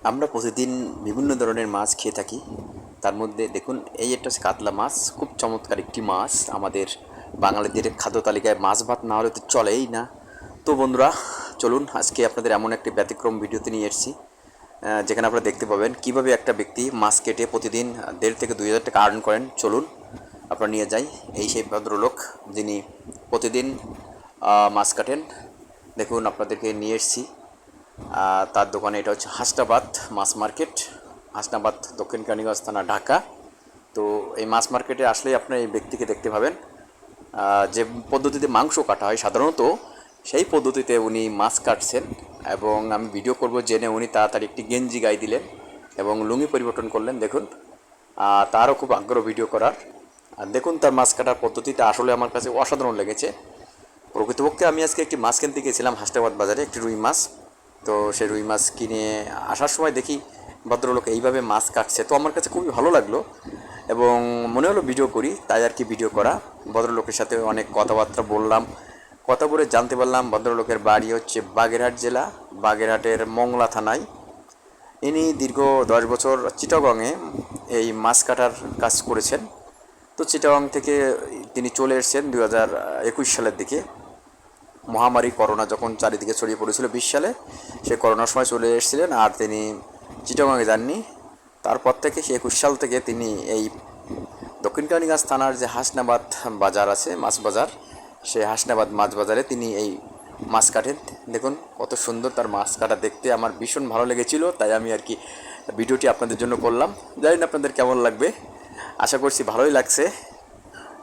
আমরা প্রতিদিন বিভিন্ন ধরনের মাছ খেয়ে থাকি। তার মধ্যে দেখুন, এই একটা হচ্ছে কাতলা মাছ, খুব চমৎকার একটি মাছ। আমাদের বাঙালিদের খাদ্য তালিকায় মাছ ভাত না হলে তো চলেই না। তো বন্ধুরা, চলুন আজকে আপনাদের এমন একটি ব্যতিক্রম ভিডিওতে নিয়ে এসেছি, যেখানে আপনারা দেখতে পাবেন কিভাবে একটা ব্যক্তি মাছ কেটে প্রতিদিন 1,500 থেকে 2,000 টাকা আর্ন করেন। চলুন আপনারা নিয়ে যাই। এই সেই ভদ্রলোক যিনি প্রতিদিন মাছ কাটেন। দেখুন আপনাদেরকে নিয়ে এসেছি তার দোকানে। এটা হচ্ছে হাসনাবাদ মাছ মার্কেট, হাসনাবাদ, দক্ষিণ কেরানীগঞ্জ থানা, ঢাকা। তো এই মাছ মার্কেটে আসলেই আপনি এই ব্যক্তিকে দেখতে পাবেন। যে পদ্ধতিতে মাংস কাটা হয় সাধারণত, সেই পদ্ধতিতে উনি মাছ কাটছেন। এবং আমি ভিডিও করব জেনে উনি তাড়াতাড়ি একটি গেঞ্জি গায়ে দিলেন এবং লুঙ্গি পরিবর্তন করলেন। দেখুন, তারও খুব আগ্রহ ভিডিও করার। আর দেখুন তার মাছ কাটার পদ্ধতিটা আসলে আমার কাছে অসাধারণ লেগেছে। প্রকৃতপক্ষে আমি আজকে একটি মাছ কিনতে গিয়েছিলাম হাসনাবাদ বাজারে, একটি রুই মাছ। তো সেই রুই মাছ কিনে আসার সময় দেখি ভদ্রলোক এইভাবে মাছ কাটছে। তো আমার কাছে খুবই ভালো লাগলো এবং মনে হলো ভিডিও করি, তাই আর কি ভিডিও করা। ভদ্রলোকের সাথে অনেক কথাবার্তা বললাম। কথা বলে জানতে পারলাম ভদ্রলোকের বাড়ি হচ্ছে বাগেরহাট জেলা, বাগেরহাটের মংলা থানায়। ইনি দীর্ঘ 10 বছর চিটাগংয়ে এই মাছ কাটার কাজ করেছেন। তো চিটাগং থেকে তিনি চলে এসেছেন 2021 সালের দিকে। মহামারী করোনা যখন চারিদিকে ছড়িয়ে পড়েছিল 20 সালে, সে করোনার সময় চলে এসেছিলেন আর তিনি চিটাগাঙে যাননি। তারপর থেকে সে 21 সাল থেকে তিনি এই দক্ষিণ কেরানীগঞ্জ থানার যে হাসনাবাদ বাজার আছে, মাছ বাজার, সেই হাসনাবাদ মাছ বাজারে তিনি এই মাছ কাটেন। দেখুন কত সুন্দর তার মাছ কাটা দেখতে, আমার ভীষণ ভালো লেগেছিল, তাই আমি আর কি ভিডিওটি আপনাদের জন্য করলাম। জানি না আপনাদের কেমন লাগবে, আশা করছি ভালোই লাগছে।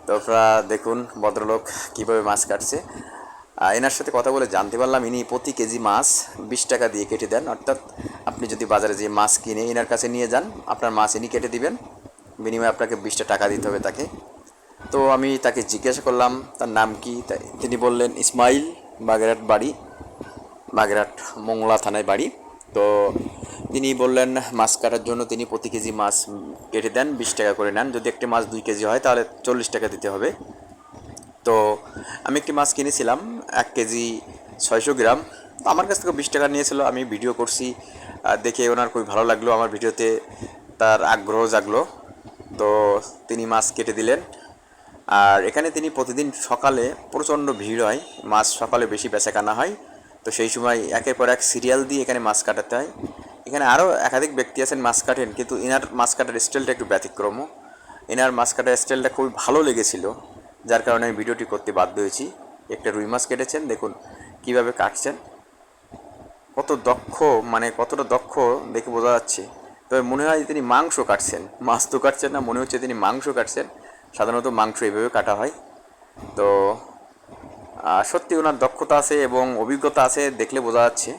তো আপনারা দেখুন ভদ্রলোক কীভাবে মাছ কাটছে। এনার সাথে কথা বলে জানতে পারলাম ইনি প্রতি কেজি মাছ 20 টাকা দিয়ে কেটে দেন। অর্থাৎ আপনি যদি বাজারে যে মাছ কিনে এনার কাছে নিয়ে যান, আপনার মাছ ইনি কেটে দিবেন, বিনিময়ে আপনাকে 20টা টাকা দিতে হবে তাকে। তো আমি তাকে জিজ্ঞাসা করলাম তার নাম কি, তাই তিনি বললেন ইসমাইল, বাগেরহাট বাড়ি, বাগেরহাট মংলা থানায় বাড়ি। তো তিনি বললেন মাছ কাটার জন্য তিনি প্রতি কেজি মাছ কেটে দেন, 20 টাকা করে নেন। যদি একটি মাছ 2 কেজি হয় তাহলে 40 টাকা দিতে হবে। তো আমি একটি মাছ কিনেছিলাম 1 কেজি 600 গ্রাম। তো আমার কাছ থেকে 20 টাকা নিয়েছিল। আমি ভিডিও করছি, দেখে ওনার খুবই ভালো লাগলো, আমার ভিডিওতে তার আগ্রহ জাগলো। তো তিনি মাছ কেটে দিলেন। আর এখানে তিনি প্রতিদিন সকালে প্রচণ্ড ভিড় হয়, মাছ সকালে বেশি বেচাকেনা হয়। তো সেই সময় একের পর এক সিরিয়াল দিয়ে এখানে মাছ কাটাতে হয়। এখানে আরও একাধিক ব্যক্তি আছেন মাছ কাটেন, কিন্তু এনার মাছ কাটার স্টাইলটা একটু ব্যতিক্রম। এনার মাছ কাটার স্টাইলটা খুবই ভালো লেগেছিল, যার কারণে আমি ভিডিওটি করতে বাধ্য হয়েছি। একটা রুই মাছ কেটেছেন, দেখুন কিভাবে কাটছেন, কত দক্ষ, মানে কতটা দক্ষ দেখে বোঝা যাচ্ছে। তবে মনে হয় তিনি মাংস কাটছেন, মাছ তো কাটছেন না, মনে হচ্ছে তিনি মাংস কাটছেন। সাধারণত মাংস এইভাবে কাটা হয়। তো সত্যি ওনার দক্ষতা আছে এবং অভিজ্ঞতা আছে, দেখলে বোঝা যাচ্ছে।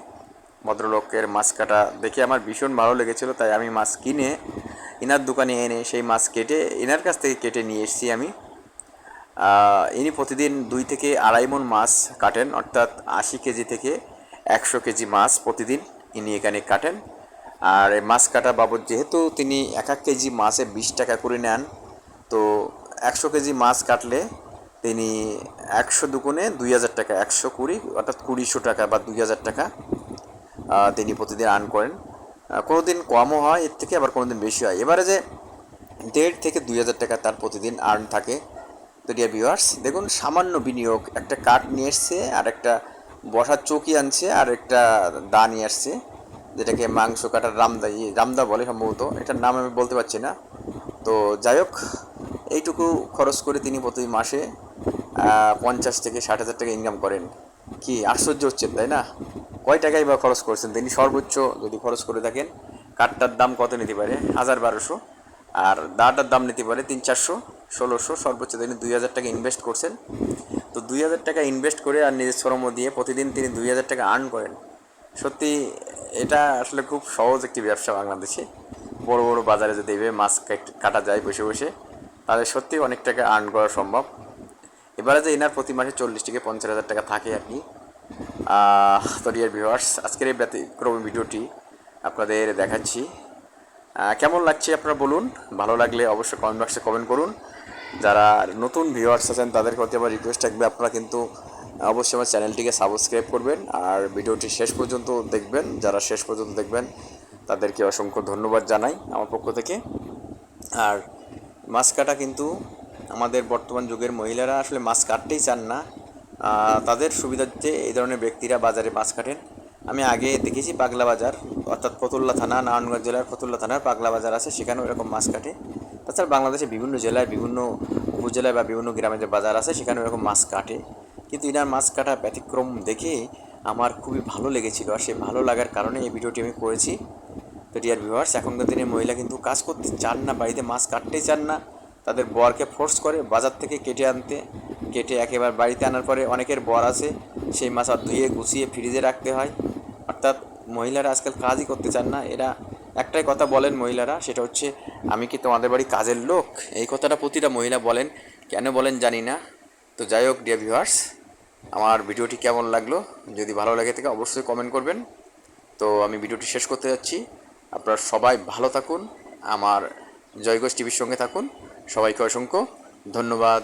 ভদ্রলোকের মাছ কাটা দেখে আমার ভীষণ ভালো লেগেছিলো, তাই আমি মাছ কিনে ইনার দোকানে এনে সেই মাছ কেটে ইনার কাছ থেকে কেটে নিয়ে এসেছি আমি। ইনি প্রতিদিন 2 থেকে আড়াই মণ মাছ কাটেন, অর্থাৎ 80 কেজি থেকে 100 কেজি মাছ প্রতিদিন ইনি এখানে কাটেন। আর এই মাছ কাটা বাবদ যেহেতু তিনি 1 কেজি মাছে 20 টাকা করে নেন, তো 100 কেজি মাছ কাটলে তিনি 100 দুগুণে 2,000 টাকা, 120 অর্থাৎ 2,000 টাকা বা 2,000 টাকা তিনি প্রতিদিন আর্ন করেন। কোনো দিন কমও হয় এর থেকে, আবার কোনো দিন বেশি হয়। এবারে যে 1,500 থেকে 2,000 টাকা তার প্রতিদিন আর্ন থাকে। তো ডিয়ার ভিউয়ার্স, দেখুন সামান্য বিনিয়োগ, একটা কাঠ নিয়ে এসছে আর একটা বসার চৌকি আনছে আর একটা দা নিয়ে আসছে, যেটাকে মাংস কাটার রামদা বলে সম্ভবত, এটার নাম আমি বলতে পারছি না। তো যাই হোক, এইটুকু খরচ করে তিনি প্রতি মাসে 50 থেকে 60,000 টাকা ইনকাম করেন। কি আশ্চর্য হচ্ছেন, তাই না? কয় টাকাই বা খরচ করছেন তিনি সর্বোচ্চ যদি খরচ করে থাকেন? কাঠটার দাম কত নিতে পারে? 1,000-1,200। আর দাটার দাম নিতে পারে 300-400-1,600। সর্বোচ্চ তিনি 2,000 টাকা ইনভেস্ট করছেন। তো 2,000 টাকা ইনভেস্ট করে আর নিজের শ্রম দিয়ে প্রতিদিন তিনি 2,000 টাকা আর্ন করেন। সত্যি এটা আসলে খুব সহজ একটি ব্যবসা বাংলাদেশে। বড় বড় বাজারে যদি এভাবে মাছ কাটা যায় বসে বসে, তাহলে সত্যি অনেক টাকা আর্ন করা সম্ভব। এবারে যে এনার প্রতি মাসে 40 থেকে 50,000 টাকা থাকে আর কি। তো ডিয়ার ভিউয়ার্স, আজকের এই ব্যতিক্রমী ভিডিওটি আপনাদের দেখাচ্ছি। কেমন লাগছে আপনারা বলুন, ভালো লাগলে অবশ্যই কমেন্ট বক্সে কমেন্ট করুন। যারা নতুন ভিউয়ার্স আছেন তাদের প্রতি আমার রিকোয়েস্ট থাকবে, আপনারা কিন্তু অবশ্যই আমার চ্যানেলটিকে সাবস্ক্রাইব করবেন আর ভিডিওটি শেষ পর্যন্ত দেখবেন। যারা শেষ পর্যন্ত দেখবেন তাদেরকে অসংখ্য ধন্যবাদ জানাই আমার পক্ষ থেকে। আর মাছ কাটা কিন্তু আমাদের বর্তমান যুগের মহিলারা আসলে মাছ কাটতেই চান না। তাদের সুবিধার্থে এই ধরনের ব্যক্তিরা বাজারে মাছ কাটেন। আমি আগে দেখেছি পাগলা বাজার, অর্থাৎ ফতুল্লা থানা, নারায়ণগঞ্জ জেলার ফতুল্লা থানার পাগলা বাজার আছে, সেখানেও এরকম মাছ কাটে। তাছাড়া বাংলাদেশের বিভিন্ন জেলায়, বিভিন্ন উপজেলায় বা বিভিন্ন গ্রামে যে বাজার আছে সেখানেও এরকম মাছ কাটে। কিন্তু এনার মাছ কাটা ব্যতিক্রম দেখে আমার খুবই ভালো লেগেছিল, আর সেই ভালো লাগার কারণে এই ভিডিওটি আমি করেছি। তো ডিয়ার ভিউয়ার্স, এখনকার দিনে মহিলা কিন্তু কাজ করতে চান না, বাড়িতে মাছ কাটতেই চান না। তাদের বরকে ফোর্স করে বাজার থেকে কেটে আনতে, কেটে একেবারে বাড়িতে আনার পরে অনেকের বর আছে সেই মাছ আর ধুয়ে গুছিয়ে ফ্রিজে রাখতে হয়। অর্থাৎ মহিলারা আজকাল কাজই করতে চান না। এরা একটাই কথা বলেন মহিলারা, সেটা হচ্ছে আমি কি তোমাদের বাড়ি কাজের লোক? এই কথাটা প্রতিটা মহিলা বলেন, কেন বলেন জানি না। তো যাই হোক ডিয়ার ভিউয়ার্স, আমার ভিডিওটি কেমন লাগলো, যদি ভালো লাগে থাকে অবশ্যই কমেন্ট করবেন। তো আমি ভিডিওটি শেষ করতে যাচ্ছি। আপনারা সবাই ভালো থাকুন, আমার জয়ঘোষ টিভির সঙ্গে থাকুন। সবাইকে অসংখ্য ধন্যবাদ।